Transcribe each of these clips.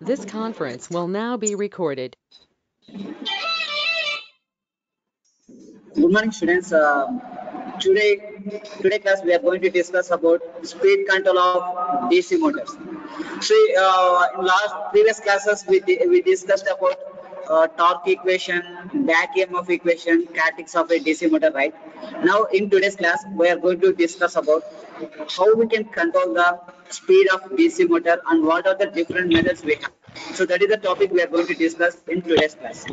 This conference will now be recorded. Good morning, students. Today class we are going to discuss about speed control of DC motors. See, in last previous classes we discussed about torque equation, back EMF equation, statics of a DC motor, right? Now in today's class we are going to discuss about how we can control the speed of DC motor and what are the different methods we have. So that is the topic we are going to discuss in today's class.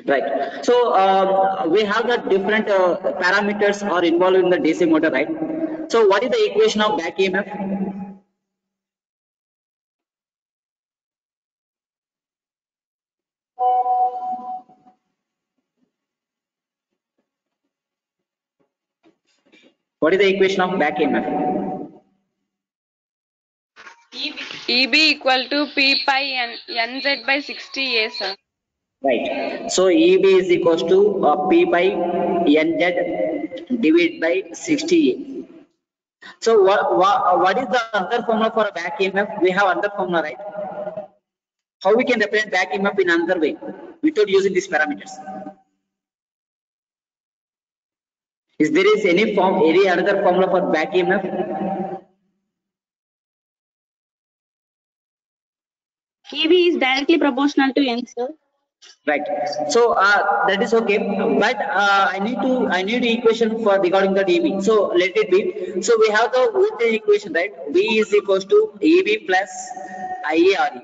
Right. So we have the different parameters are involved in the DC motor, right? So what is the equation of back EMF? What is the equation of back EMF? EB equal to P pi NZ by 60A, sir. Right. So EB is equals to P by NZ divided by 60A. So what is the other formula for a back EMF? We have another formula, right? How we can represent back EMF in another way without using these parameters? Is there is any other formula for back EMF? EV is directly proportional to N, sir. Right. So that is okay, but I need equation for regarding the EB. So let it be. So we have the voltage equation, right? V is equals to EB plus IARE.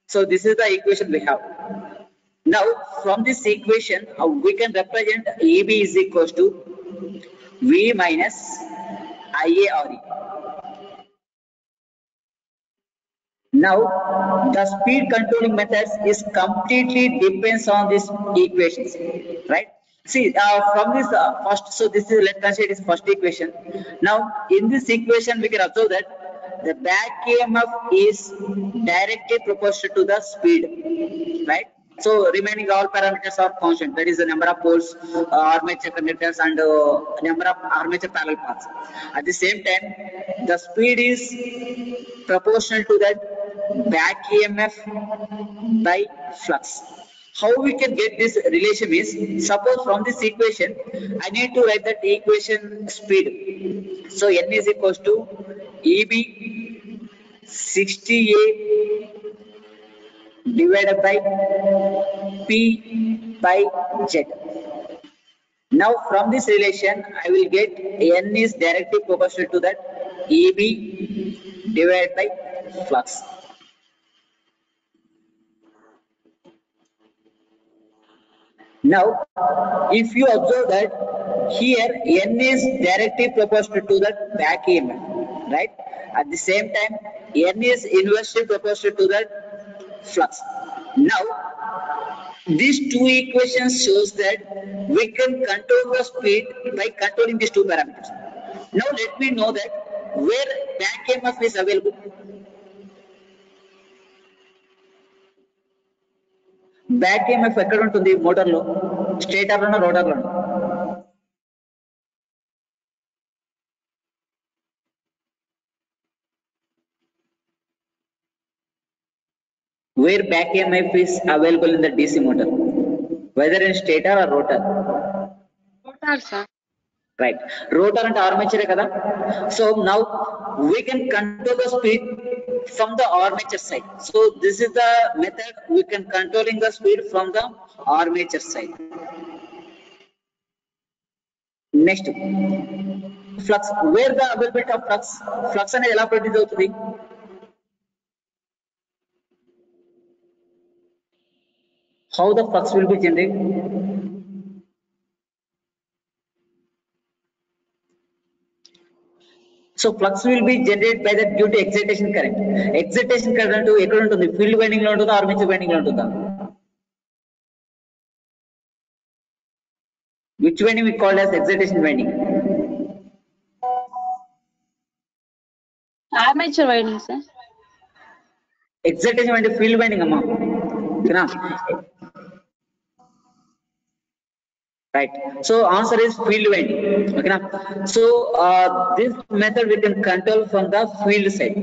So this is the equation we have. Now from this equation, we can represent EB is equals to V minus IARE. Now, the speed controlling methods is completely depends on these equations, right? See, from this first, so this is let's consider this first equation. Now, in this equation, we can observe that the back EMF is directly proportional to the speed, right? So, remaining all parameters are constant. That is the number of poles, armature conductors, and number of armature parallel paths. At the same time, the speed is proportional to that back EMF by flux. How we can get this relation is, suppose from this equation, I need to write that equation speed. So N is equals to EB 60A divided by P by Z. Now from this relation, I will get N is directly proportional to that EB divided by flux. Now, if you observe that here N is directly proportional to the back EMF, right? At the same time, N is inversely proportional to the flux. Now, these two equations shows that we can control the speed by controlling these two parameters. Now, let me know that where back EMF is available. Back EMF ఎక్కడ ఉంటుంది మోటార్లో, స్టేటర్లోనో రోటర్లోనో? Where back EMF is available in the DC motor, whether in stator or rotor? Rotor, sir. Right. Rotor and armature kada. So now we can control the speed from the armature side. So this is the method we can controlling the speed from the armature side. Next, flux. Where the availability of flux? Flux అనేది ఎలా produce అవుతుంది? How the flux will be generated? So flux will be generated by that due to excitation current. Excitation current ఎక్కడ ఉంటుంది? Field winding లో ఉంటుందా, armature winding లో ఉంటుందా? Which winding we call as excitation winding? Armature winding, sir. Excitation winding field winding amma. Okay, right. So answer is field winding. Okay, so this method we can control from the field side.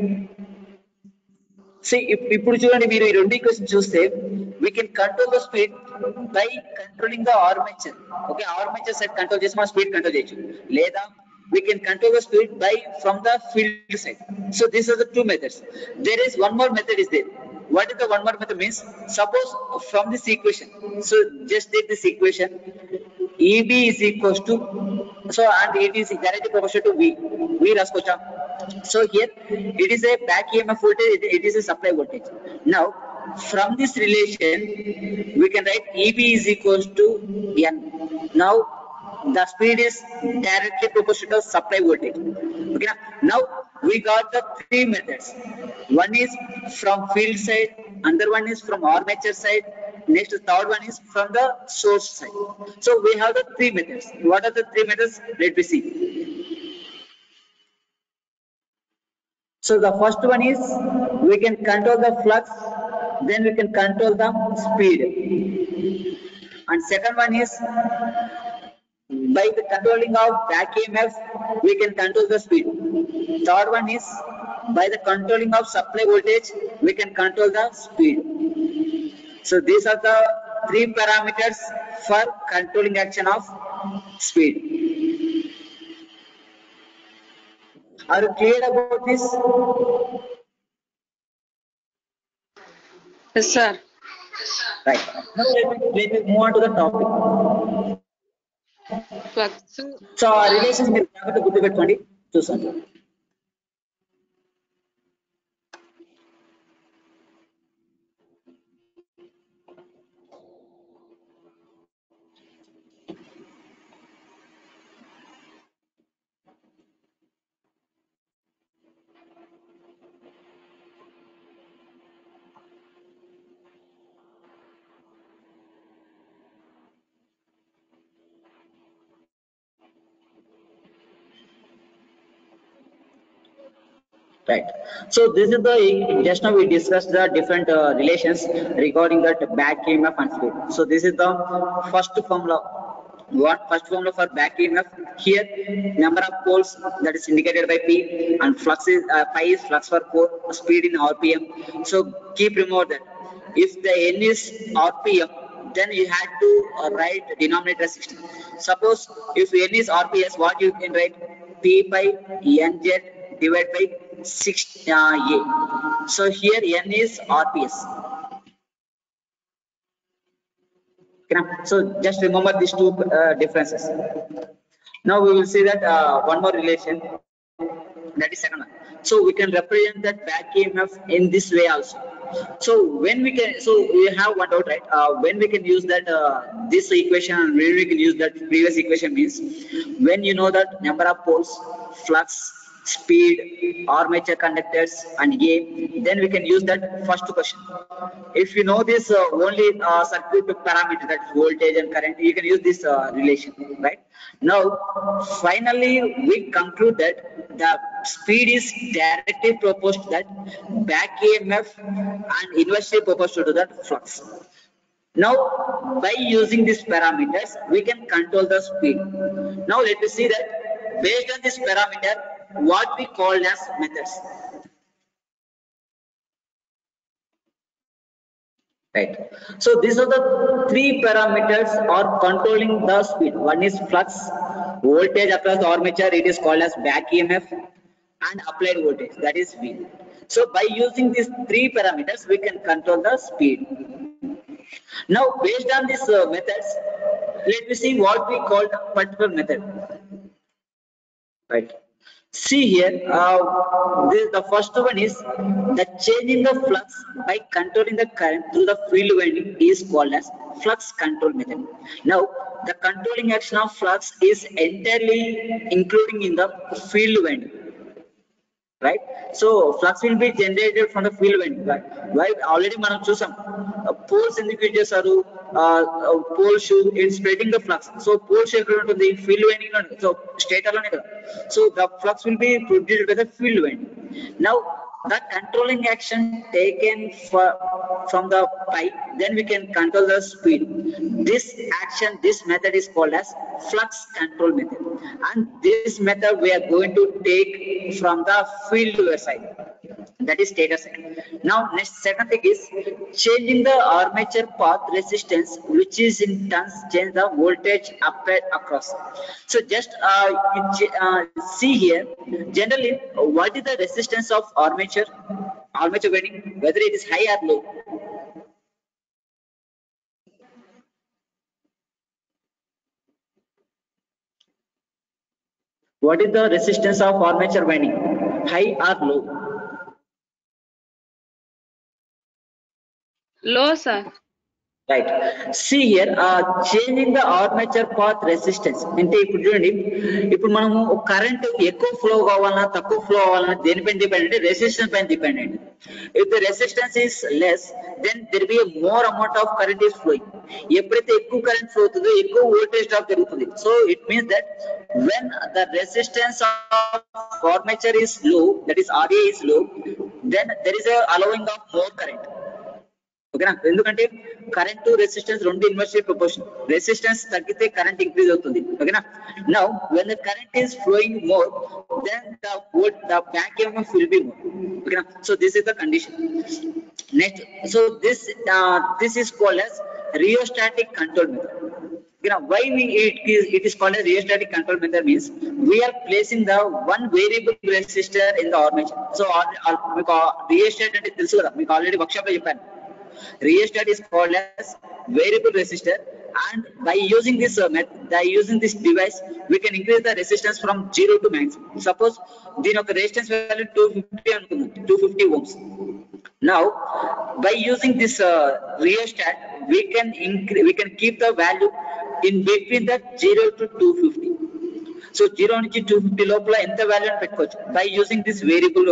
See, ఇప్పుడు చూడండి, మీరు ఈ రెండు equation చూస్తే we can control the speed by controlling the armature. Okay, armature side control చేసి మనం speed control చేయొచ్చు, లేదా we can control the speed by from the field side. So these are the two methods. There is one more method is there. What is the one more method means? Suppose from this equation, so just take this equation, EB is equals to, so and it is directly proportional to V raskocha. So here it is a back EMF voltage, it is a supply voltage. Now from this relation we can write EB is equals to N. Now the speed is directly proportional to supply voltage. Okay, now we got the three methods. One is from field side, another one is from armature side, next third one is from the source side. So we have the three methods. What are the three methods? Let me see. So the first one is we can control the flux, then we can control the speed, and second one is by the controlling of back EMF we can control the speed. Third one is by the controlling of supply voltage we can control the speed. So these are the three parameters for controlling action of speed. Are you clear about this? Yes, sir. Right. Now let me move on to the topic. Flux. So ఆ relations మీరు జాగ్రత్తగా గుర్తుపెట్టుకోండి, చూసాను. Right. So this is the, just now we discussed the different relations regarding that back EMF and speed. So this is the first formula. What first formula for back EMF? Here number of poles, that is indicated by P, and flux is pi is flux per pole, speed in RPM. So keep remember that if the N is RPM, then you had to write denominator 16. Suppose if N is RPS, what you can write? P by NZ divided by 6 A. So here N is RPS. Okay, so just remember these two differences. Now we will see that one more relation, that is second one. So we can represent that back EMF in this way also. So when we can, so we have one doubt, right? When we can use that this equation, and when we can use that previous equation means when you know that number of poles, flux, speed, armature conductors, and A, then we can use that first question. If you know this only circuit parameter, that is voltage and current, you can use this relation, right? Now finally we conclude that the speed is directly proportional to that back EMF and inversely proportional to that flux. Now by using these parameters we can control the speed. Now let us see that based on this parameter what we call as methods. Right. So these are the three parameters are controlling the speed. One is flux, voltage across the armature, it is called as back EMF, and applied voltage, that is V. So by using these three parameters we can control the speed. Now based on these methods, let me see what we call the particular method. Right. See here, the first one is the change in the flux by controlling the current through the field winding is called as flux control method. Now the controlling action of flux is entirely including in the field winding. right? So flux will be generated from the field winding, right? Why already మనం చూసాం poles ఎందుకు use చేస్తారు, pole shoe it spreading the flux. So pole shoe ఎక్కడ ఉంటుంది, field winding లో, so stator లోనే కదా. So the flux will be produced by the field winding. Now the controlling action taken from the pipe, then we can control the speed. This action, this method is called as flux control method, and this method we are going to take from the field side, that is stator side. Now next second thing is changing the armature path resistance, which is in turns change the voltage applied across. So just see here, generally what is the resistance of armature winding, whether it is high or low. What is the resistance of armature winding, high or low? Low, sir. Right. See here, changing the armature path resistance. అంటే ఇప్పుడు చూడండి, ఇప్పుడు మనము current ఎక్కువ flow కావాలన్నా తక్కువ flow అవ్వాలన్నా దేనిపైన డిపెండెంట్, రెసిస్టెన్స్ పైన dependent. If the resistance is less, then there will be a more amount of current is flowing. ఎప్పుడైతే ఎక్కువ కరెంట్ ఫ్లో అవుతుందో ఎక్కువ వోల్టేజ్ డ్రాప్ జరుగుతుంది. So it means that when the resistance of armature is low, that is RA is low, then there is a allowing of more current. ఓకేనా, ఎందుకంటే current to resistance రెండు inversely proportional. Resistance తగ్గితే current increase అవుతుంది. ఓకేనా, now when the current is flowing more, then the back EMF will be more. ఓకేనా, so this is the condition. Next, so this is called as rheostatic control method. Why it is called as rheostatic control method means we are placing the one variable resistor in the armature. So మీకు rheostat అంటే తెలుసు కదా, మీకు already workshop లో చెప్పాను. Rheostat is called as variable resistor, and by using this device we can increase the resistance from 0 to maximum. Suppose దీని యొక్క resistance value 250 అనుకుందాం, 250 ohms. Now by using this rheostat we can keep the value in between the 0 to 250. So 0 నుంచి 250 లోపల ఎంత value పెట్టుకోవచ్చు by using this variable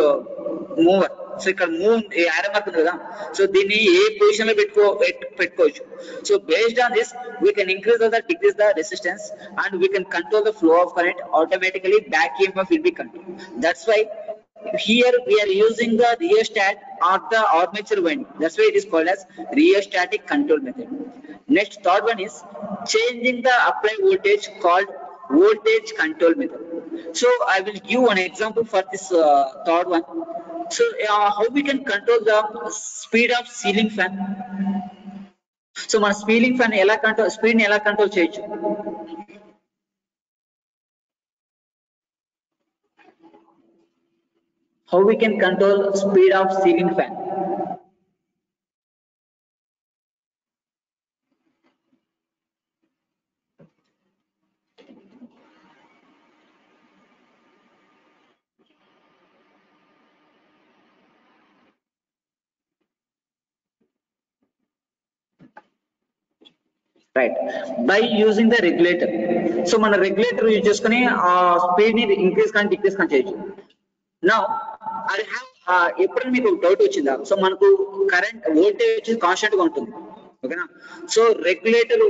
mover. So ఇక్కడ move arrow mark ఉంది కదా, సో దీన్ని ఏ పొజిషన్ లో పెట్టుకోవచ్చు. So based on this we can increase or decrease the resistance and we can control the flow of current. Automatically back EMF will be controlled. That's why here we are using the rheostat or the armature winding. That's why it is called as rheostatic control method. Next, third one is changing the applied voltage, called voltage control method. So I will give one example for this third one. So how we can control the speed of ceiling fan? So మన ceiling fan ఎలా control, speed ని ఎలా control చేయొచ్చు? How we can control speed of ceiling fan? Right, by using the regulator. So మన regulator use చేసుకుని ఆ speed ని increase కానీ డిక్రీజ్ కానీ చేయొచ్చు. Now I have ఎప్పుడైనా మీకు డౌట్ వచ్చిందా? సో మనకు కరెంట్ వోల్టేజ్ కాన్స్టెంట్ గా ఉంటుంది. ఓకేనా, సో రెగ్యులేటర్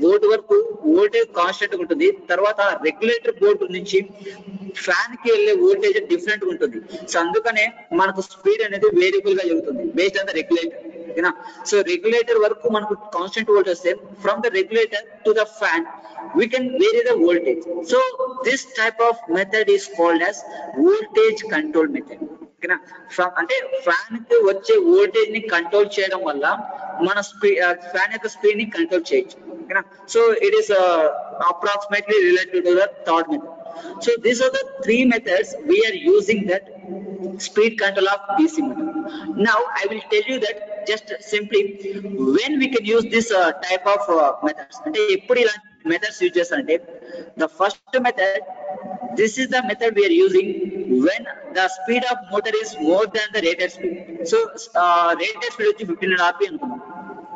బోర్డు వరకు వోల్టేజ్ కాన్స్టెంట్ గా ఉంటుంది. తర్వాత రెగ్యులేటర్ బోర్డు నుంచి ఫ్యాన్ కి వెళ్ళే వోల్టేజ్ డిఫరెంట్ గా ఉంటుంది. సో అందుకనే మనకు స్పీడ్ అనేది వేరియబుల్ గా జరుగుతుంది బేస్డ్ ఆన్ ద రెగ్యులేటర్. ఓకేనా, సో రెగ్యులేటర్ వరకు మనకు కాన్స్టెంట్ వోల్టేజ్ వస్తే from the regulator to the fan we can vary the voltage. So this type of method is called as voltage control method. ఓకేనా, from అంటే fan కి వచ్చే voltage ని control చేయడం వల్ల మన ఫ్యాన్ యొక్క స్పీడ్ ని కంట్రోల్ చేయొచ్చు. ఓకేనా, so it is approximately related to the third method. So these are the three methods we are using that speed control of DC motor. Now I will tell you that just simply when we can use this type of methods. అంటే ఎప్పుడు ఇలాంటి methods use చేస్తారంటే, the first method, this is the method we are using when the speed of motor is more than the rated speed. So rated speed వచ్చి 1500 rpm అనుకున్నాం.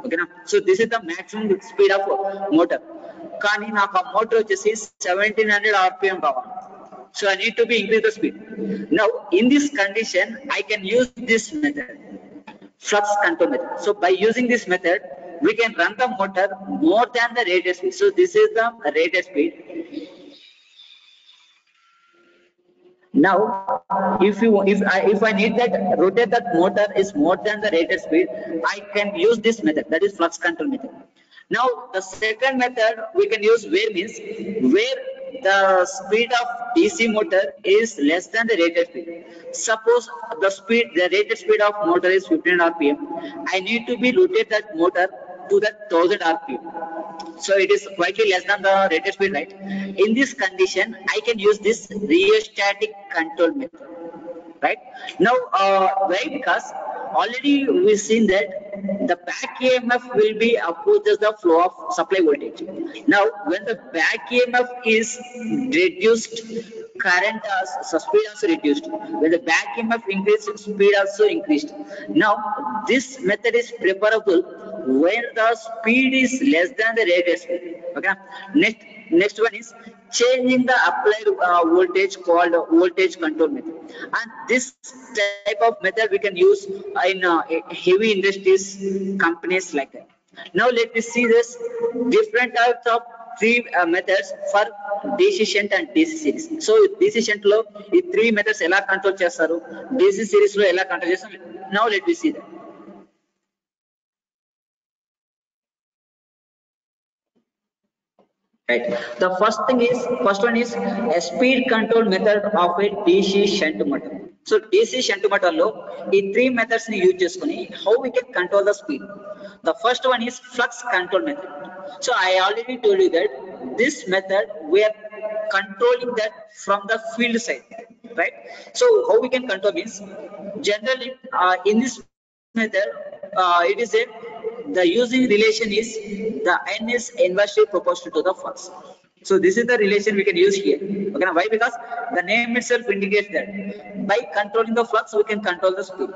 ఓకేనా, so this is the maximum speed of motor. కానీ నాకు ఆ motor వచ్చేసి 1700 rpm కావాలి. So I need to be increase the speed. Now, in this condition, I can use this method, flux control method. So by using this method, we can run the motor more than the rated speed. So this is the rated speed. Now, if I need that rotate that motor is more than the rated speed, I can use this method, that is flux control method. Now, the second method we can use where means where the speed of DC motor is less than the rated speed. Suppose the rated speed of motor is 1500 RPM. I need to be rotate that motor to the 1000 RPM. So it is slightly less than the rated speed, right? In this condition, I can use this rheostatic control method, right? Now, why? Because already we've seen that the back EMF will be approaches the flow of supply voltage. Now, when the back EMF is reduced, current so speed also reduced. When the back EMF increased, speed also increased. Now, this method is preferable when the speed is less than the rated speed. Okay. Next one is changing the applied voltage called voltage control method. And this type of method we can use in heavy industries companies like that. Now let me see this different types of three methods for DC shunt and DC series. So DC shunt lo ee three methods ela control chestaru, DC series lo ela control chestaru. Now let me see that. Right. The first one is a speed control method of a DC shunt motor. So DC shunt motor lo ee three methods ni use cheskoni how we can control the speed. The first one is flux control method. So I already told you that this method we are controlling that from the field side, right? So how we can control means generally in this method it is a the using relation is the n is inversely proportional to the flux. So this is the relation we can use here. Okay, why? Because the name itself indicates that by controlling the flux we can control the speed.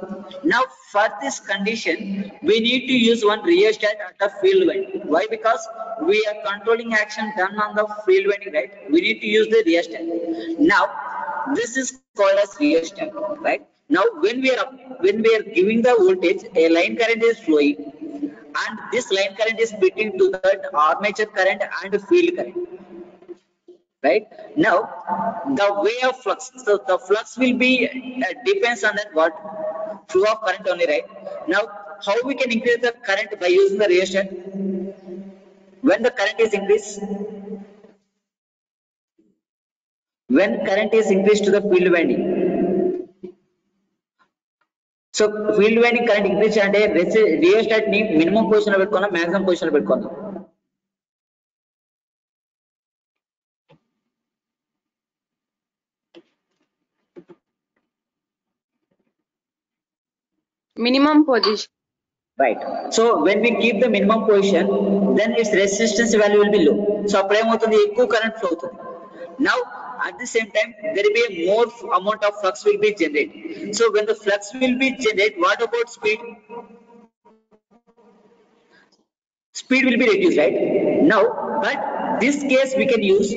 Now for this condition we need to use one rheostat at the field winding. Why? Because we are controlling action done on the field winding, right? We need to use the rheostat. Now this is called as rheostat, right? Now when we are giving the voltage, a line current is flowing and this line current is between to that armature current and field current, right? Now the way of flux, so the flux will be depends on that what flow of current only, right? Now how we can increase the current by using the rheostat? When the current is increased, when current is increased to the field winding. So field winding current increase అంటే rheostat ని minimum position లో పెట్టుకోవాలా maximum position లో పెట్టుకోవాలా? Minimum position. Right. So when we keep the minimum position, then its resistance value will be low. So అప్పుడు ఏమవుతుంది, ఎక్కువ current flow అవుతుంది. Now at the same time there will be a more amount of flux will be generated. So when the flux will be generated, what about speed? Speed will be reduced, right? Now but this case we can use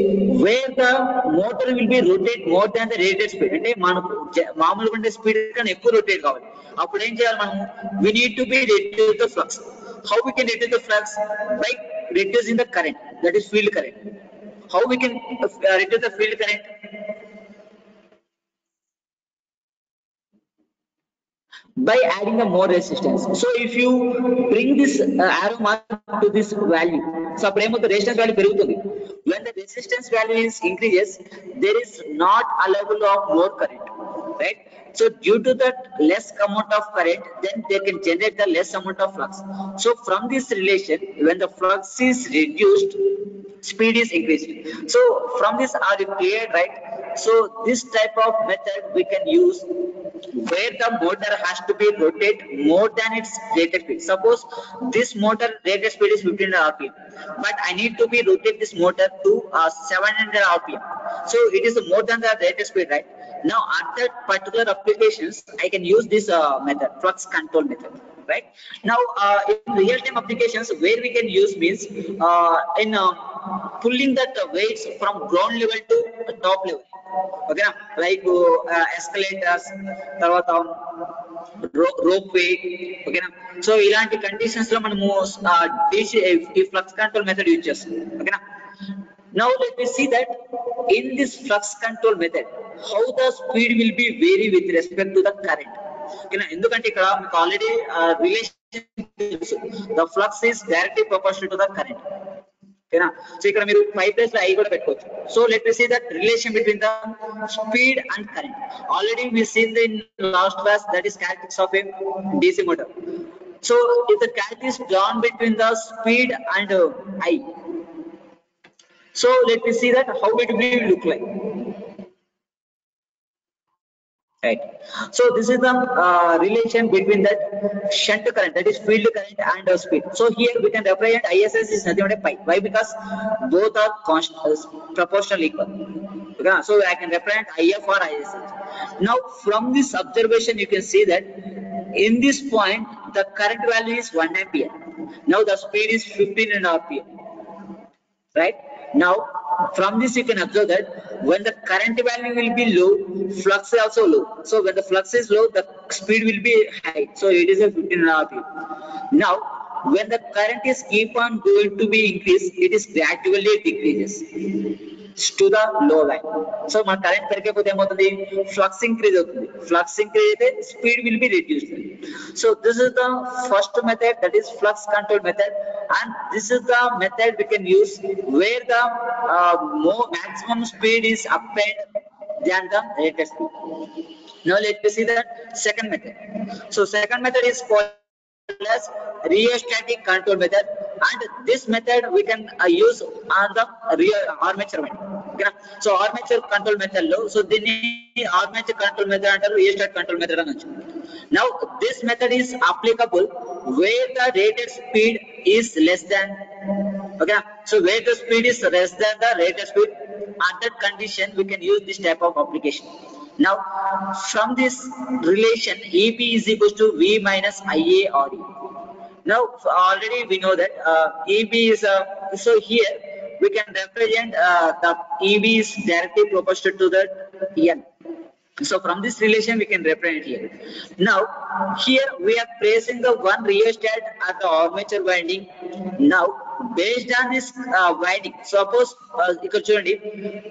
where the motor will be rotate more than the rated speed. అంటే మనకు మామూలుగా ఉండే speed కన్నా ఎక్కువ rotate కావాలి. అప్పుడు ఏం చేయాలి మనం? We need to be reduce the flux. How we can reduce the flux? By reducing the current, that is field current. How we can reduce the field current? By adding the more resistance. So if you bring this arrow mark to this value, so the resistance value perugutundi. When the resistance value is increases, there is not allowable of more current, right? So due to that less amount of current, then they can generate the less amount of flux. So from this relation, when the flux is reduced, speed is increased. So from this, are you clear, right? So this type of method we can use where the motor has to be rotate more than its rated speed. Suppose this motor rated speed is 1500 RPM, but I need to be rotate this motor to 700 RPM. So it is more than the rated speed, right? Now at that particular applications, I can use this method, flux control method, right? Now in real-time applications where we can use means in pulling that weights from ground level to top level, okay na? Like escalators, తర్వాత rope way, okay na? So ఇలాంటి conditions లో మనము DC ఈ flux control method use చేస్తాం, okay na? Now let me see that in this flux control method, how the speed will be vary with respect to the current. Okay, ఎందుకంటే ఇక్కడ మీకు already relation the flux is directly proportional to the current. Okay, so ఇక్కడ మీరు 5 place లో I కూడా పెట్టుకోవచ్చు. So let me see that relation between the speed and current. Already we seen in last class, that is characteristics of a DC motor. So if the characteristics drawn between the speed and I. So let me see that how it will look like. Right. So this is the relation between that shunt current, that is field current, and speed. So here we can represent ISS is nothing but pi. Why? Because both are proportional equal. Okay. So I can represent IF or ISS. Now from this observation you can see that in this point the current value is 1 ampere. Now the speed is 15 rpm. Right. Now from this you can observe that when the current value will be low, flux is also low. So when the flux is low, the speed will be high. So it is a 15 rpm. Now when the current is keep on going to be increased, it is gradually decreases to the low line. So my current పెరిగిపోతే ఏమవుతుంది, flux increase అవుతుంది. Flux increase అయితే speed will be reduced. So this is the first method, that is flux control method, and this is the method we can use where the more maximum speed is obtained than the rated speed. Now let me see the second method. So second method is called as rheostatic control method, and this method we can use on the armature winding. Okay, so armature control method lo, so దీన్ని armature control method అంటారు, rheostat control method అనొచ్చు. Now this method is applicable where the rated speed is less than, okay, so where the speed is less than the rated speed, at that condition we can use this type of application. Now from this relation EP is equals to V minus IA or E. Now already we know that EB is so here we can represent the EB is directly proportional to the N. So from this relation we can represent here. Now here we are placing the one rheostat at the armature winding. Now based on this winding, suppose ఇక్కడ చూడండి,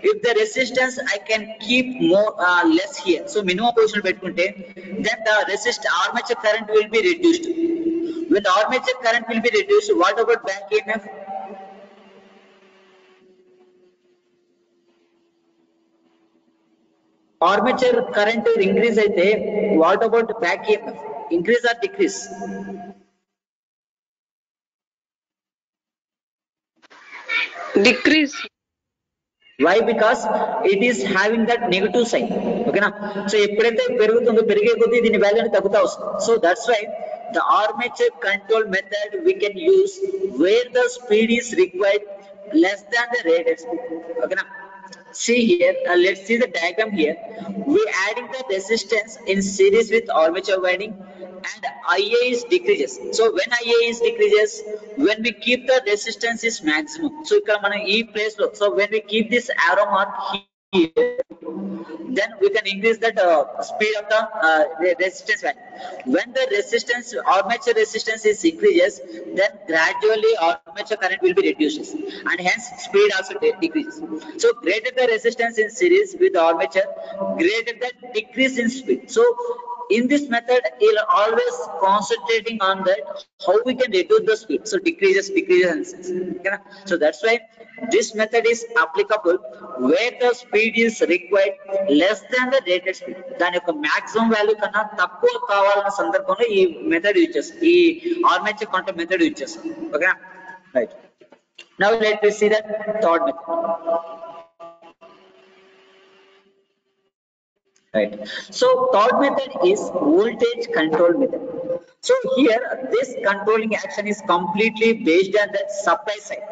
if the resistance I can keep more less here, so minimum position పెట్టుకుంటే, then the armature current will be reduced. When the armature current will be reduced, what about back EMF? Armature current increase అయితే what about back EMF? Increase or decrease? Decrease. Why? Because it is having that negative sign. Okay na? So ఎప్పుడైతే పెరుగుతుందో పెరిగే కొద్దీ దీని value తగ్గుతా వస్తుంది. So that's why the armature control method we can use where the speed is required less than the rated speed. Okay na? See here, let's see the diagram here. We adding the resistance in series with armature winding, and IA is decreases. So when IA is decreases, when we keep the resistance is maximum. So ఇక్కడ మనం ఈ place లో, so when we keep this arrow mark here, then we can increase that speed of the resistance value. When the resistance, armature resistance is increases, then gradually armature current will be reduced, and hence speed also decreases. So greater the resistance in series with armature, greater the decrease in speed. So in this method you'll always concentrating on that how we can reduce the speed, so decreases. Okay? So that's why this method is applicable where the speed is required less than the rated speed. దాని యొక్క maximum value కన్నా తక్కువ కావాలన్న సందర్భంలో ఈ method use చేస్తాం, ఈ armature control method use చేస్తాం. Okay, right. Now let us see the third method. Right. So third method is voltage control method. So here this controlling action is completely based on the supply side.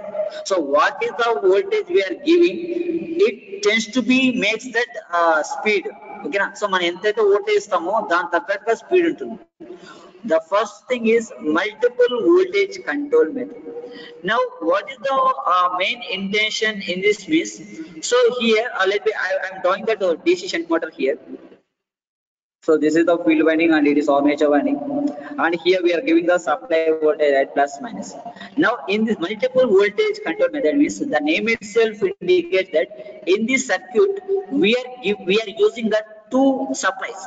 So what is the voltage we are giving? It tends to be makes that speed. Okay na? So మనం ఎంతైతే voltage ఇస్తామో దాని తగ్గట్టుగా speed ఉంటుంది. The first thing is multiple voltage control method. Now, what is the main intention in this means? So here, I am drawing that DC shunt motor here. So this is the field winding and it is armature winding. And here we are giving the supply voltage at plus minus. Now in this multiple voltage control method means the name itself indicates that in this circuit we are using the two supplies.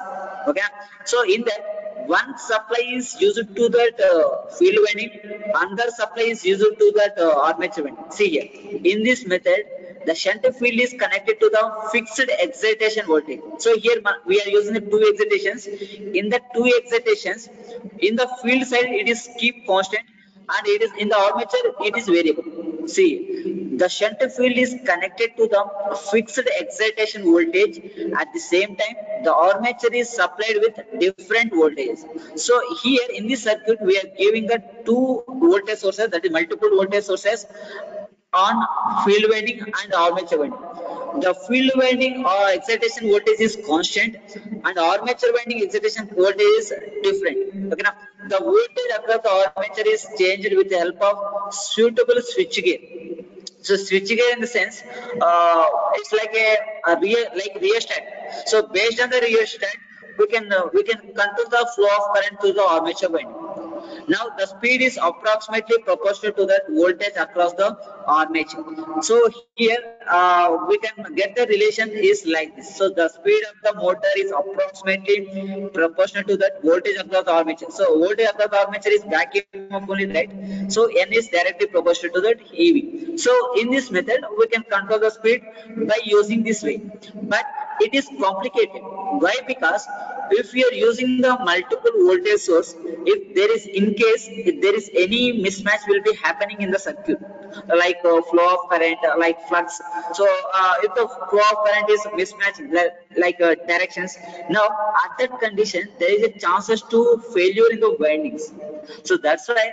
Okay. So in that one supply is used to that field winding, another supply is used to that armature winding. See here in this method the shunt field is connected to the fixed excitation voltage. So here we are using the two excitations. In the two excitations, in the field side it is keep constant, and it is in the armature it is variable. See, the shunt field is connected to the fixed excitation voltage. At the same time, the armature is supplied with different voltages. So here in this circuit we are giving the two voltage sources, that is multiple voltage sources on field winding and armature winding. The field winding or excitation voltage is constant, and armature winding excitation voltage is different. Okay, now the voltage across the armature is changed with the help of suitable switch gear. So switch gear in the sense, it's like a rheostat. So based on the rheostat, we can control the flow of current to the armature winding. Now the speed is approximately proportional to the voltage across the armature. So here we can get the relation is like this. So the speed of the motor is approximately proportional to that voltage across the armature. So voltage across the armature is back EMF only, right? So N is directly proportional to that EV. So in this method we can control the speed by using this way. But it is complicated. Why? Because if we are using the multiple voltage source, if there is any mismatch will be happening in the circuit, like flow of current, like flux. So if the flow of current is mismatched, like directions, now at that condition there is a chances to failure in the windings. So that's why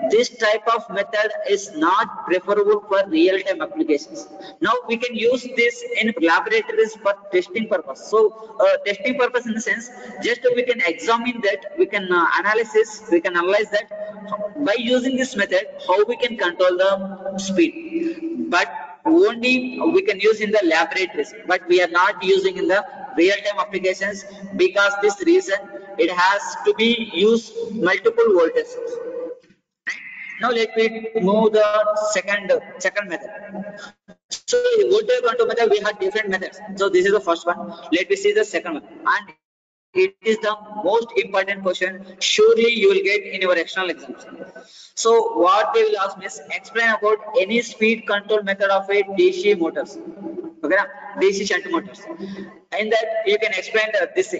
this type of method is not preferable for real-time applications. Now we can use this in laboratories for testing purpose. So testing purpose in the sense, just we can examine that, we can analyze that by using this method how we can control the speed. But only we can use in the laboratories, but we are not using in the real-time applications, because this reason it has to be used multiple voltages. Now let me move the second method. So voltage control method, we have different methods. So this is the first one. Let me see the second one, and it is the most important question. Surely you will get in your external exams. So what they will ask me is explain about any speed control method of a DC motors. Okay, DC shunt motors. In that you can explain this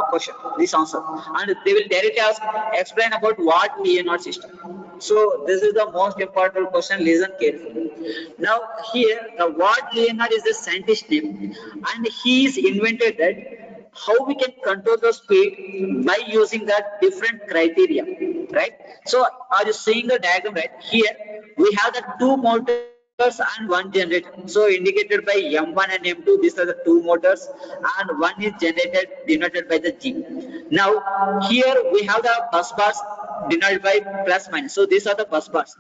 question, this answer, and they will directly ask explain about what Leonard system. So this is the most important question. Listen carefully. Now here, the Watt Leonard is the scientist name, and he is invented that how we can control the speed by using that different criteria, right? So are you seeing the diagram right here? We have the two motors and one generator, so indicated by M1 and M2. These are the two motors, and one is generated denoted by the G. Now here we have the bus bars denoted by plus minus. So these are the bus bars.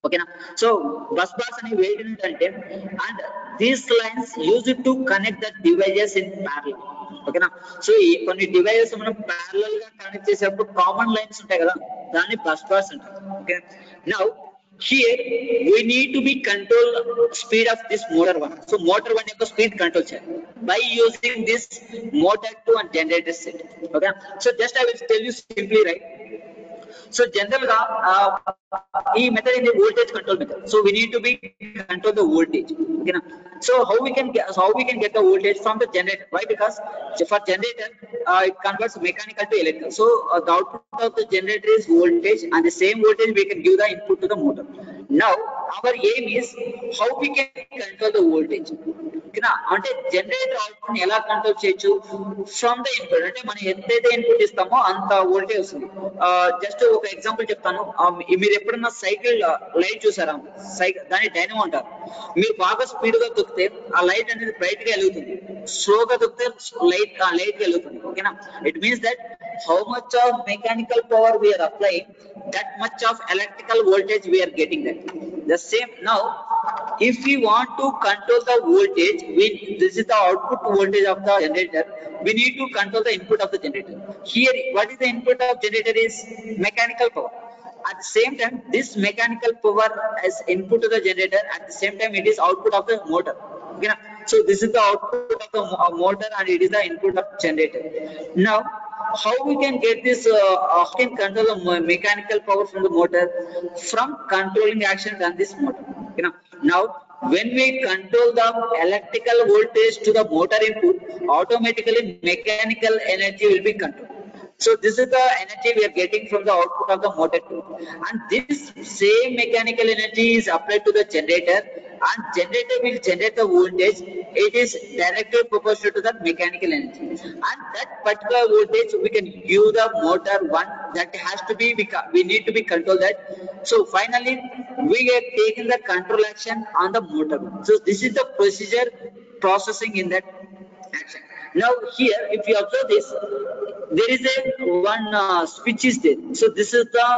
Okay, now so bus bars and weight in and these lines used to connect the devices in parallel. Okay, now so when devices parallel connect చేసేటప్పుడు common lines ఉంటాయి కదా, దాన్ని bus bars అంటారు. Okay, now here we need to be control speed of this motor one. So motor one యొక్క speed control చేయాలి by using this motor 2 and generator set. Okay, so just I will tell you simply, right? So general e method in the voltage control method. So we need to be control the voltage. Okay, so how we can get the voltage from the generator? Why? Because for generator it converts mechanical to electrical. So the output of the generator is voltage, and the same voltage we can give the input to the motor. Now our aim is how we can control the voltage. ఓకేనా. అంటే generator output ఎలా control చేయొచ్చు from the input, అంటే మనం ఎంతైతే input ఇస్తామో అంత voltage వస్తుంది. జస్ట్ ఒక ఎగ్జాంపుల్ చెప్తాను. మీరు ఎప్పుడన్నా సైకిల్ లైట్ చూసారా? సైకిల్ దాని డైనమో అంటారు. మీరు బాగా స్పీడ్ గా తొక్కితే ఆ లైట్ అనేది బ్రైట్ గా వెలుగుతుంది, స్లోగా తొక్కితే లైట్ గా వెలుగుతుంది. ఓకేనా. It means that how much of mechanical power we are applying, that much of electrical voltage we are getting that. The same now, if we want to control the voltage, this is the output voltage of the generator, we need to control the input of the generator. Here what is the input of generator is mechanical power. At the same time, this mechanical power as input to the generator, at the same time it is output of the motor. Okay, so this is the output of the motor and it is the input of generator. Now how we can get this, how can control the mechanical power from the motor? From controlling action on this motor. You know, now when we control the electrical voltage to the motor input, automatically mechanical energy will be controlled. So this is the energy we are getting from the output of the motor too. And this same mechanical energy is applied to the generator, and generator will generate the voltage. It is directly proportional to the mechanical energy, and that particular voltage we can give the motor one, that has to be, we need to be control that. So finally we get taken the control action on the motor. So this is the procedure processing in that action. Now here if you observe this, there is a one switch is there. So this is the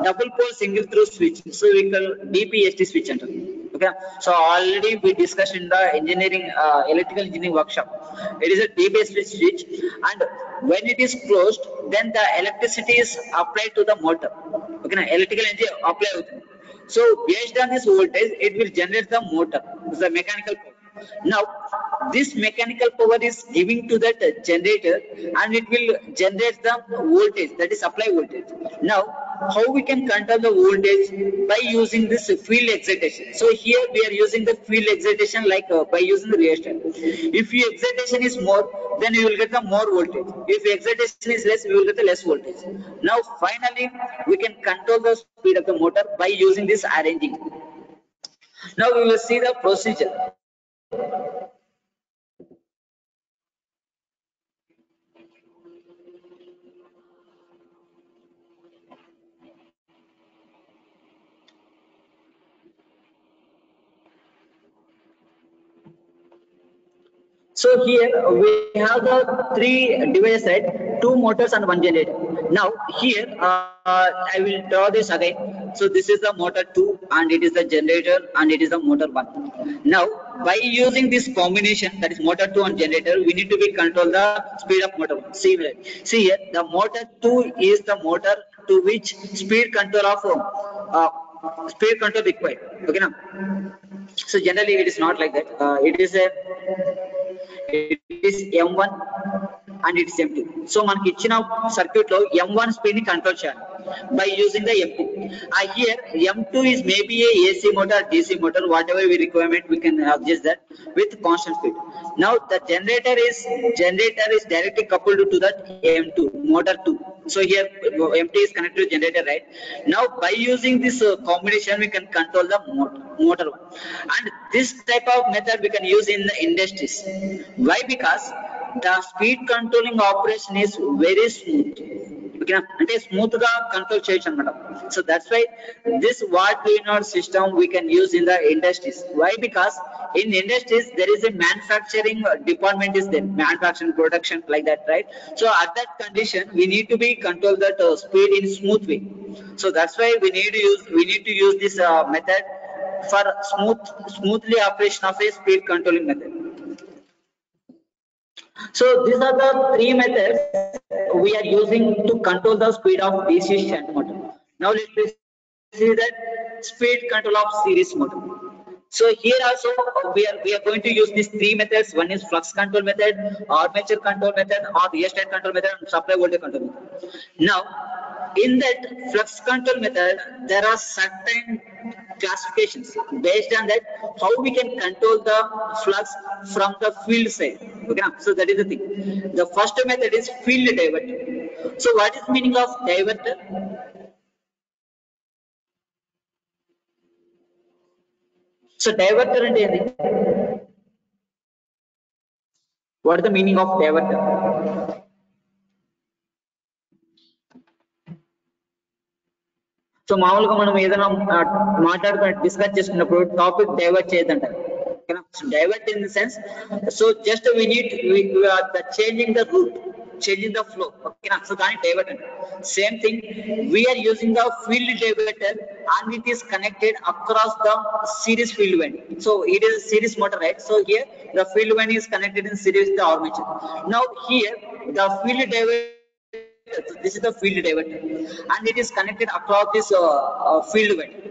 double pole single through switch, so we call DPST switch anta. Okay, so already we discussed in the engineering electrical engineering workshop. It is a DPST switch, and when it is closed, then the electricity is applied to the motor. Okay, na electrical energy apply avutundi. So based on this voltage it will generate the motor, the mechanical power. Now this mechanical power is giving to that generator, and it will generate the voltage, that is supply voltage. Now how we can control the voltage? By using this field excitation. So here we are using the field excitation, like by using the resistor. If your excitation is more, then you will get the more voltage. If excitation is less, we will get the less voltage. Now finally we can control the speed of the motor by using this arranging. Now we will see the procedure. So here we have the three devices, right? Two motors and one generator. Now here I will draw this again. So this is the motor 2, and it is the generator, and it is the motor 1. Now by using this combination, that is motor 2 and generator, we need to be control the speed of motor 1. See here the motor 2 is the motor to which speed control of speed control required. Okay, now so generally it is not like that. It is M1 and it is M2. So మనకి ఇచ్చిన circuit లో M1 speed ని control చేయాలి by using the M2. Here M2 is maybe a AC motor, DC motor, whatever we requirement we can adjust that with constant speed. Now the generator is directly coupled to that M2 motor 2. So here M2 is connected to generator, right? Now by using this combination we can control the motor 1, and this type of method we can use in the industries. Why? Because the speed controlling operation is very smooth. Okay, అంటే smooth గా control చేయొచ్చు అన్నమాట. So that's why this what we note system we can use in the industries. Why? Because in industries there is a manufacturing department is there, manufacturing, production, like that, right? So at that condition we need to be control that speed in smooth way. So that's why we need to use this method for smoothly operation of a speed controlling method. So these are the three methods we are using to control the speed of DC shunt motor. Now let's see that speed control of series motor. So here also we are going to use these three methods. One is flux control method, armature control method, or rheostat control method, and supply voltage control method. Now in that flux control method there are certain classifications. Based on that, how we can control the flux from the field side. Okay, so that is the thing. The first method is field diverter. So what is meaning of diverter? So diverter అంటే ఏంది? What is the meaning of diverter? So మామూలుగా మనం ఏదైనా మాట్లాడుకుని discuss చేసుకున్నప్పుడు topic divert చేయదంటారు. Divert in the sense, so just we need the changing the route, changing the flow. Okay, so that is diverter. Same thing, we are using the field diverter and it is connected across the series field winding. So it is a series motor, right? So here the field winding is connected in series with the armature. Now here the field diverter, so this is the field diverter and it is connected across this field winding.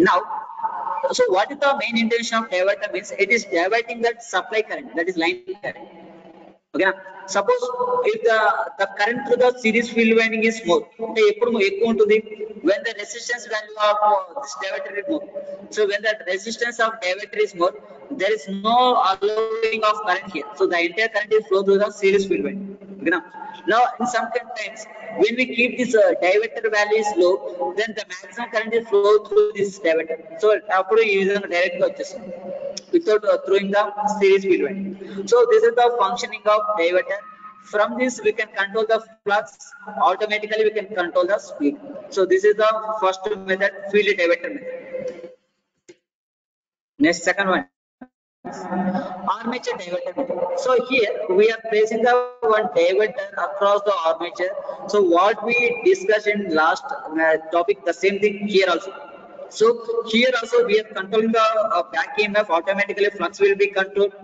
Now, so what is the main intention of diverter means? It is diverting that supply current, that is line current. Okay, suppose if the current through the series field winding is more, when the resistance value of this diverter is more. So when the resistance of diverter is more, there is no allowing of current here. So the entire current is flow through the series field winding. Okay, now in some times when we keep this diverter value is low, then the maximum current is flow through this diverter. So after using direct purchase without throwing the series field winding. So this is the functioning of diverter. From this we can control the flux, automatically we can control the speed. So this is the first method, field diverter method. Next, second one, armature diverter method. So here we are placing the one diverter across the armature. So what we discussed in last topic, the same thing here also. So here also we are controlling the back EMF, automatically flux will be controlled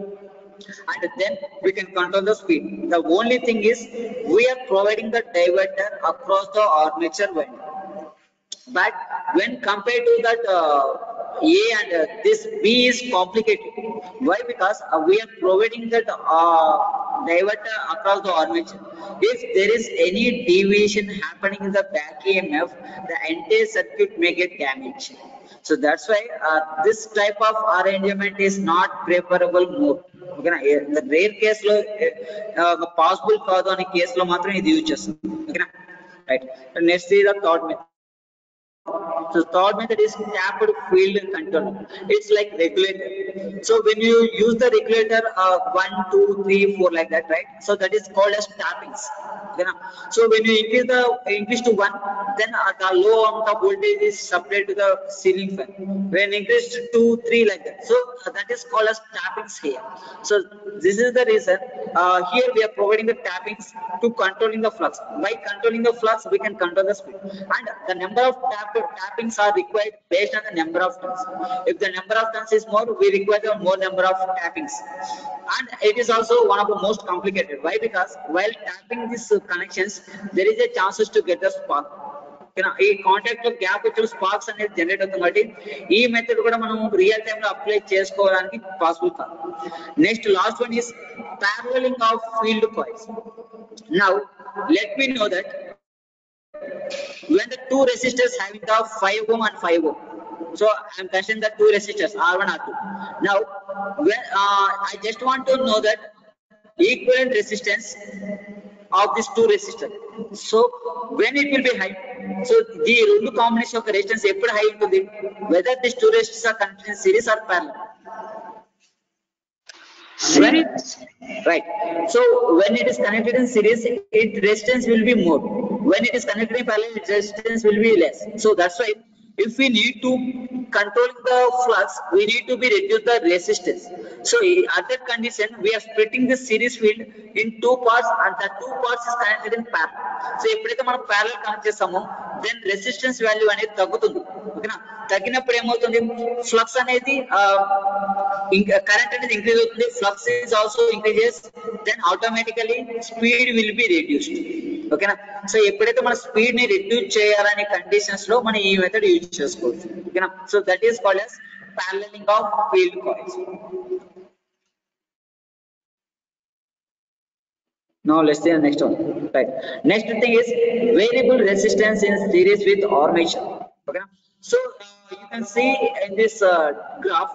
and then we can control the speed. The only thing is we are providing the diverter across the armature winding. But when compared to that A and this B is complicated. Why? Because we are providing that diverter across the armature. If there is any deviation happening in the back EMF, the entire circuit may get damaged. So that's why this type of arrangement is not preferable more. Okay, the rare case lo possible కాదు అనే case లో మాత్రం ఇది use చేస్తాం. ఓకేనా, right. Next is the third method. So third method is tapped field control. It's like regulator. So when you use the regulator 1, 2, 3, 4 like that, right? So that is called as tappings. Okay, so when you increase to 1, then the low amount of voltage is supplied to the ceiling fan. When increase to 2, 3 like that, so that is called as tappings here. So this is the reason here we are providing the tappings to controlling the flux. By controlling the flux, we can control the speed, and the number of tappings are required based on the number of turns. If the number of turns is more, we require more number of tappings, and it is also one of the most complicated. Why? Because while tapping these connections, there is a chances to get the spark. ఈ contact లో gap వచ్చి sparks అనేది generate అవుతుంది కాబట్టి ఈ method కూడా మనం real time లో అప్లై చేసుకోవడానికి పాసిబుల్ కాదు. Next last one is paralleling of field coils. Now let me know that when the two resistors having the 5 ohm and 5 ohm, so I am considering the two resistors R1 R2. Now when I just want to know that equivalent resistance of these two resistors, so when it will be high, so the రెండు combination of resistance ఎప్పుడు high ఉంటుంది, whether these two resistors are connected in series or parallel. Series, right? So when it is connected in series, its resistance will be more. When it is connected in parallel, its resistance will be less. So that's why if we need to control the flux, we need to be reduce the resistance. So at that condition, we are splitting the series field in two parts, and the two parts is connected in parallel. So ఎప్పుడైతే మనం parallel connect చేస్తామో, then resistance value అనేది తగ్గుతుంది. ఓకేనా, తగ్గినప్పుడు ఏమవుతుంది, flux అనేది current అనేది ఇంక్రీజ్ అవుతుంది, flux is also increases, then automatically speed will be reduced. ఓకేనా, సో ఎప్పుడైతే మన స్పీడ్ ని రిడ్యూస్ చేయాలనే కండిషన్స్ లో మనం ఈ మెథడ్ యూజ్ చేసుకోవచ్చు. ఓకేనా, so that is called as paralleling of field coils. Now let's see the next one. Right, next thing is variable resistance in series with armature. Okay, so you can see in this graph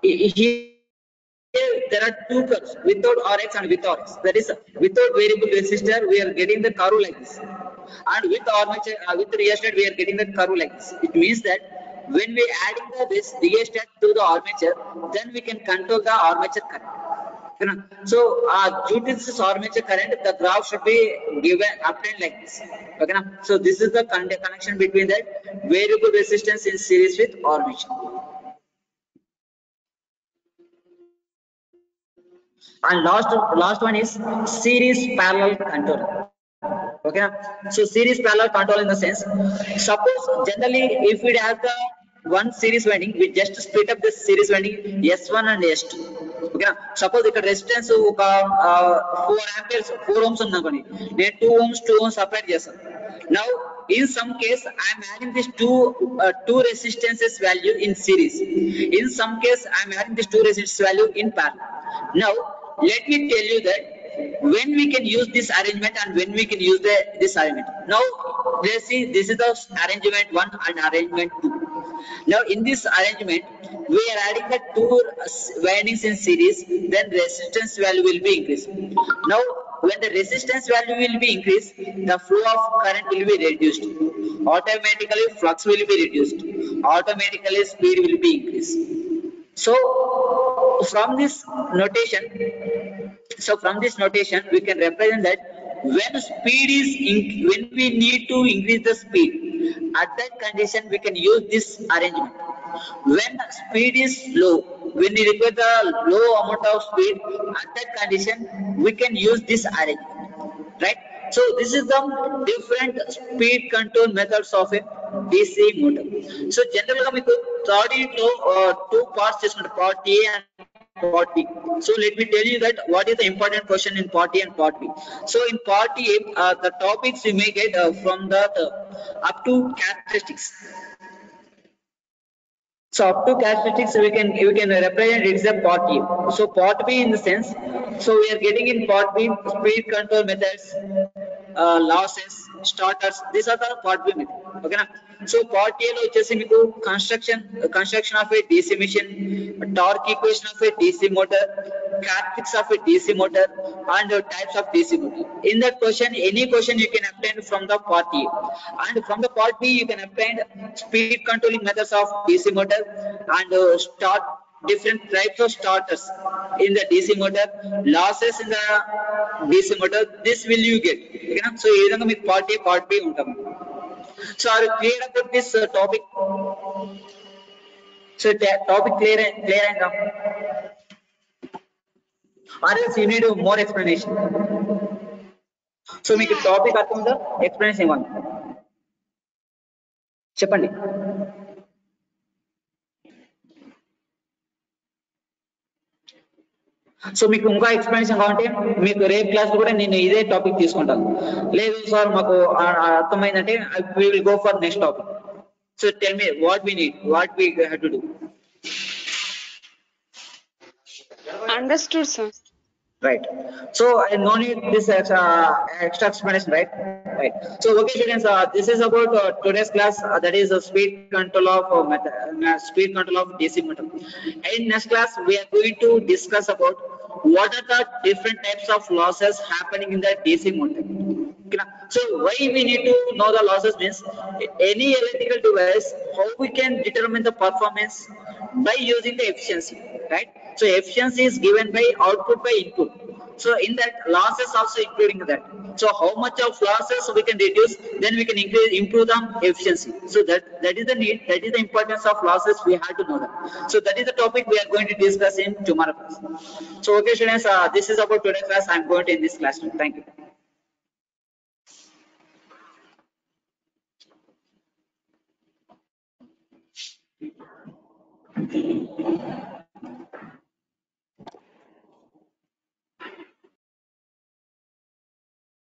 here there are two curves, without Rx and with Rx. That is, without variable resistor we are getting the curve like this, and with armature with rheostat we are getting the curve like this. It means that when we adding this rheostat to the armature, then we can control the armature current. You know, so due to this armature current, the graph should be given obtained like this. Okay, now, so this is the connection between that variable resistance in series with armature. And last one is series parallel control. Okay, now, so series parallel control in the sense, suppose generally if we have the one series winding, we just split up the series winding S1 and S2. Okay, now, suppose ఇక్కడ resistance ఒక 4 amperes 4 ohms ఉందనుకోండి, నేను 2 ohms 2 ohms separate చేస్తాను. Now in some case I am adding this two resistances value in series. In some case I am adding this two resistance value in parallel. Now let me tell you that when we can use this arrangement and when we can use this arrangement. Now let's see, this is the arrangement 1 and arrangement 2. Now in this arrangement we are adding the two windings in series, then resistance value will be increased. Now when the resistance value will be increased, the flow of current will be reduced, automatically flux will be reduced, automatically speed will be increased. So from this notation, we can represent that when speed is when we need to increase the speed, at that condition we can use this arrangement. When speed is low, when we require the low amount of speed, at that condition we can use this arrangement, right? So this is the different speed control methods of a DC motor. So generally we could third into two parts, part A and part B. So let me tell you that what is the important question in part A and part B. So in part A, the topics we may get from the up to characteristics. So up to characteristics we can represent it as a part A. So part B in the sense, so we are getting in part B speed control methods, losses, starters. These are the part B method. Okay na? So part A lo vachesi meeku construction of a DC machine, torque equation of a DC motor, characteristics of a DC motor, and types of DC motor. In that question, any question you can obtain from the part A, and from the part B you can obtain speed controlling methods of DC motor and start different types of starters in the DC motor, losses in the DC motor. This will you get. Okay na? So ee vidhanga meeku part A part B untam. So are you clear about this topic? So topic clear and or else you need more explanation. So మీకు topic అర్థం ఉందా? Explanation ఇవ్వండి, చెప్పండి. So మీకు ఇంకా explanation కావాలంటే మీకు రేపు క్లాస్ కూడా నేను ఇదే టాపిక్ తీసుకుంటాను. లేదు సార్ మాకు అర్థమైందంటే we will go for next topic. So tell me what we need, what we have to do. Understood, sir. Right. So I no need this extra explanation, right? Right. So okay, students, this is about today's class. That is speed control of DC motor. In next class, we are going to discuss about what are the different types of losses happening in the DC motor. So why we need to know the losses means any electrical device, how we can determine the performance by using the efficiency, right? So efficiency is given by output by input. So in that losses also including that. So how much of losses we can reduce, then we can improve the efficiency. So that is the need, that is the importance of losses. We have to know that. So that is the topic we are going to discuss in tomorrow class. So okay students, this is about today's class. I am going to end this class. Thank you.